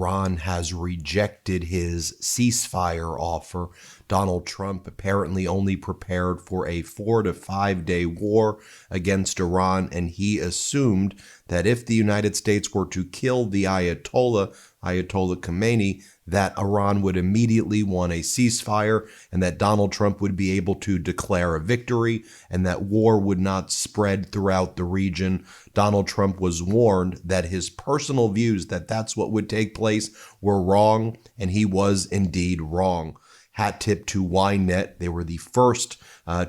Iran has rejected his ceasefire offer. Donald Trump apparently only prepared for a 4 to 5 day war against Iran, and he assumed that if the United States were to kill the Ayatollah Khomeini, that Iran would immediately want a ceasefire and that Donald Trump would be able to declare a victory and that war would not spread throughout the region. Donald Trump was warned that his personal views that that's what would take place were wrong, and he was indeed wrong. Hat tip to Ynet. They were the first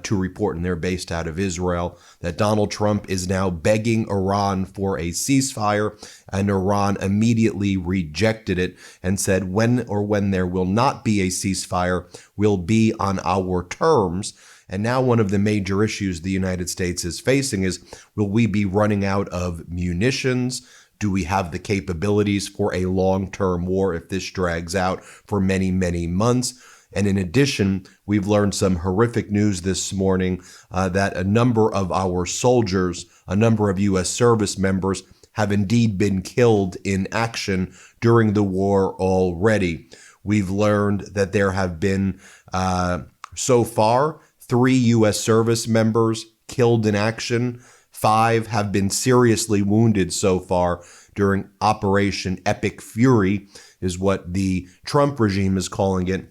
to report, and they're based out of Israel, that Donald Trump is now begging Iran for a ceasefire, and Iran immediately rejected it and said when there will not be a ceasefire will be on our terms. And now one of the major issues the United States is facing is, will we be running out of munitions? Do we have the capabilities for a long-term war if this drags out for many, many months? And in addition, we've learned some horrific news this morning that a number of our soldiers, a number of U.S. service members have indeed been killed in action during the war already. We've learned that there have been, so far, 3 U.S. service members killed in action. 5 have been seriously wounded so far during Operation Epic Fury, is what the Trump regime is calling it.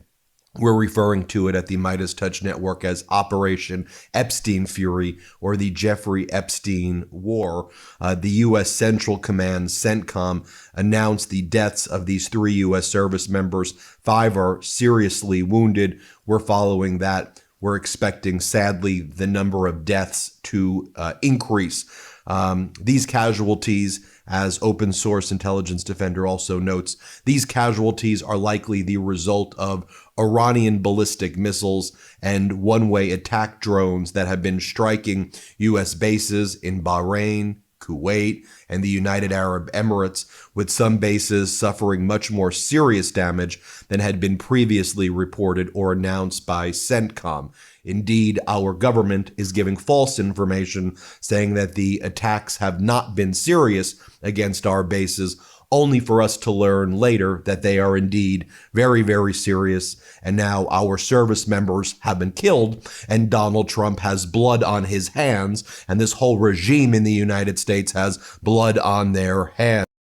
We're referring to it at the Midas Touch Network as Operation Epstein Fury, or the Jeffrey Epstein War. The U.S. Central Command, CENTCOM, announced the deaths of these 3 U.S. service members. 5 are seriously wounded. We're following that. We're expecting, sadly, the number of deaths to increase. These casualties, as Open Source Intelligence Defender also notes, these casualties are likely the result of Iranian ballistic missiles and one-way attack drones that have been striking U.S. bases in Bahrain, Kuwait, and the United Arab Emirates, with some bases suffering much more serious damage than had been previously reported or announced by CENTCOM. Indeed, our government is giving false information saying that the attacks have not been serious against our bases, only for us to learn later that they are indeed very, very serious. And now our service members have been killed, and Donald Trump has blood on his hands, and this whole regime in the United States has blood on their hands.